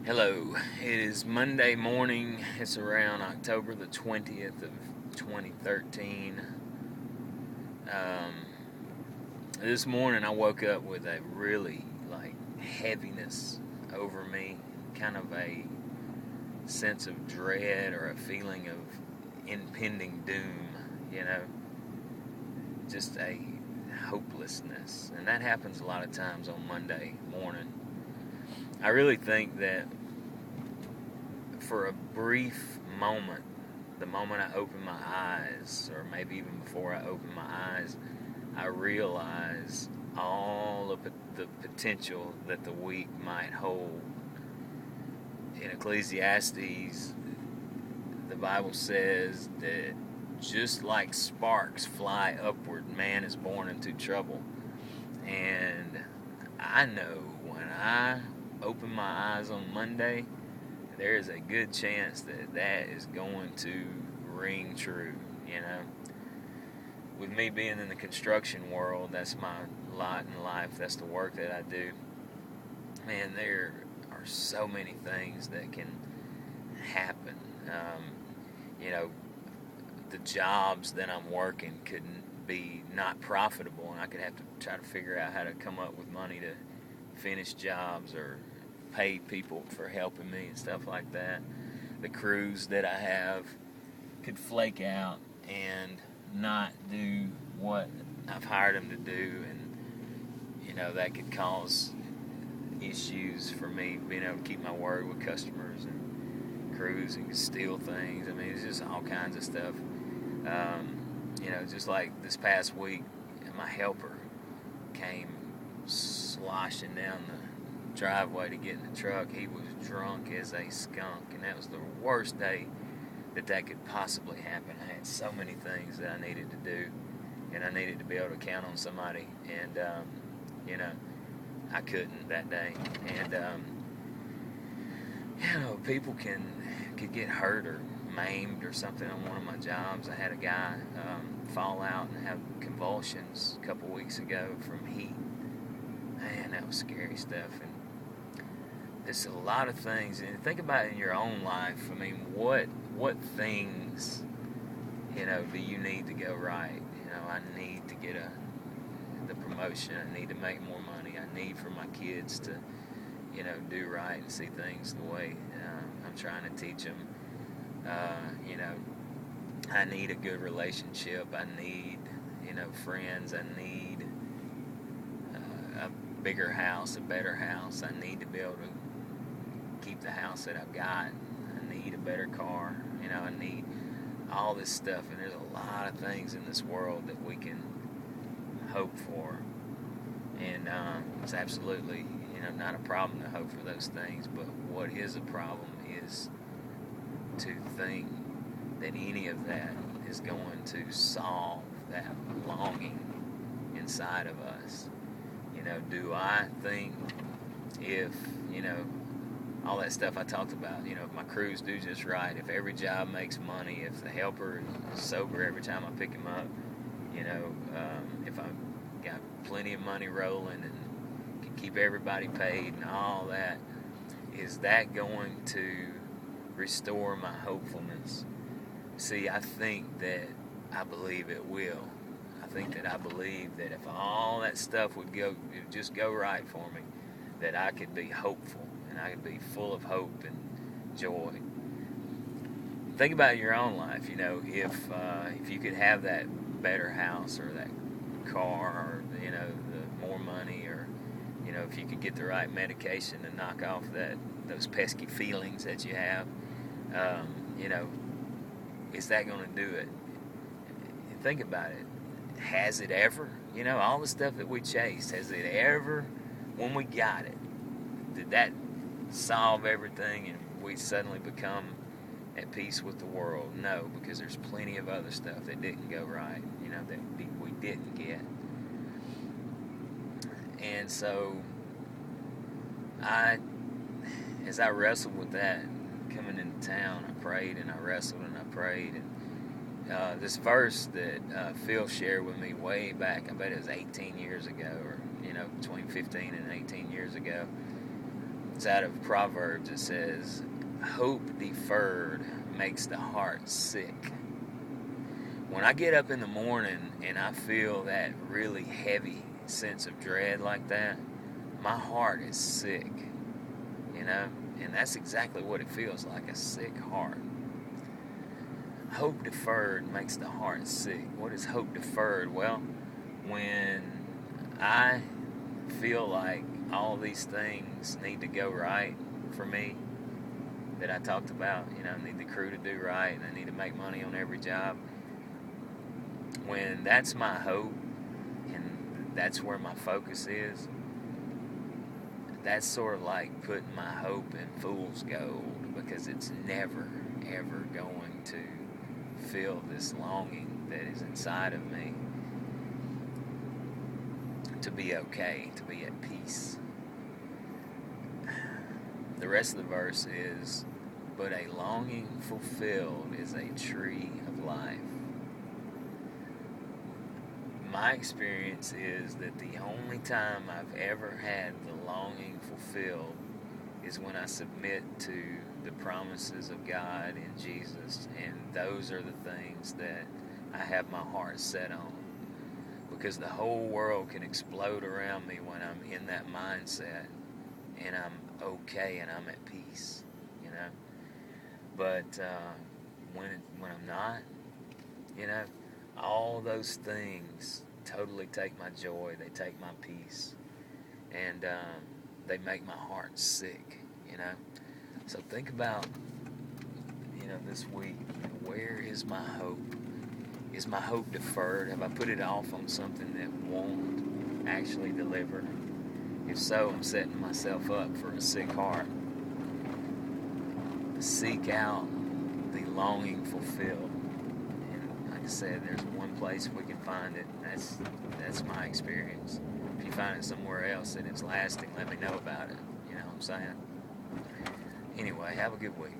Hello, it is Monday morning. It's around October the 20th of 2013. Um, this morning I woke up with a really heaviness over me, kind of a sense of dread or a feeling of impending doom, just a hopelessness. And that happens a lot of times on Monday morning. I really think that for a brief moment, the moment I open my eyes, or maybe even before I open my eyes, I realize all of the potential that the week might hold. In Ecclesiastes, the Bible says that just like sparks fly upward, man is born into trouble. And I know when I open my eyes on Monday, there's a good chance that is going to ring true, With me being in the construction world, that's my lot in life, that's the work that I do. Man, there are so many things that can happen. The jobs that I'm working could be not profitable, and I could have to try to figure out how to come up with money to finish jobs or pay people for helping me and stuff like that. The crews that I have could flake out and not do what I've hired them to do, and that could cause issues for me being able to keep my word with customers, and crews and steal things. I mean, it's just all kinds of stuff. Just like this past week, my helper came sloshing down the driveway to get in the truck. He was drunk as a skunk, and that was the worst day that could possibly happen. I had so many things that I needed to do, and I needed to be able to count on somebody, and I couldn't that day. And people could get hurt or maimed or something on one of my jobs. I had a guy fall out and have convulsions a couple weeks ago from heat. Man, that was scary stuff. And there's a lot of things, and think about it in your own life. I mean, what things, do you need to go right? I need to get the promotion. I need to make more money. I need for my kids to, do right and see things the way I'm trying to teach them. I need a good relationship. I need, friends. I need a bigger house, a better house. I need to be able to keep the house that I've got. I need a better car. I need all this stuff. And there's a lot of things in this world that we can hope for. And it's absolutely, not a problem to hope for those things. But what is a problem is to think that any of that is going to solve that longing inside of us. Do I think if, all that stuff I talked about, if my crews do just right, if every job makes money, if the helper is sober every time I pick him up, if I've got plenty of money rolling and can keep everybody paid and all that, is that going to restore my hopefulness? See, I think that I believe it will. I believe that if all that stuff would just go right for me, that I could be hopeful and I could be full of hope and joy. Think about your own life. If you could have that better house or that car, or the more money, or if you could get the right medication to knock off those pesky feelings that you have, is that going to do it? Think about it. Has it ever? All the stuff that we chased, has it ever, when we got it, did that solve everything and we suddenly become at peace with the world? No, because there's plenty of other stuff that didn't go right, that we didn't get. And so, as I wrestled with that, coming into town, I prayed and I wrestled and I prayed, and this verse that Phil shared with me way back, I bet it was 18 years ago, or between 15 and 18 years ago, It's out of Proverbs. It says, hope deferred makes the heart sick. When I get up in the morning and I feel that really heavy sense of dread like that, my heart is sick, you know? And that's exactly what it feels like, a sick heart. Hope deferred makes the heart sick. What is hope deferred? Well, when I feel like all these things need to go right for me that I talked about, I need the crew to do right, and I need to make money on every job. When that's my hope and that's where my focus is, that's sort of like putting my hope in fool's gold, because it's never, ever going to fill this longing that is inside of me to be okay, to be at peace. The rest of the verse is, but a longing fulfilled is a tree of life. My experience is that the only time I've ever had the longing fulfilled is when I submit to the promises of God in Jesus, and those are the things that I have my heart set on. Because the whole world can explode around me when I'm in that mindset, and I'm okay and I'm at peace, But when I'm not, all those things totally take my joy, they take my peace, and they make my heart sick, So think about, this week, where is my hope? Is my hope deferred? Have I put it off on something that won't actually deliver? If so, I'm setting myself up for a sick heart. Seek out the longing fulfilled. And like I said, there's one place we can find it. That's my experience. If you find it somewhere else and it's lasting, let me know about it. You know what I'm saying? Anyway, have a good week.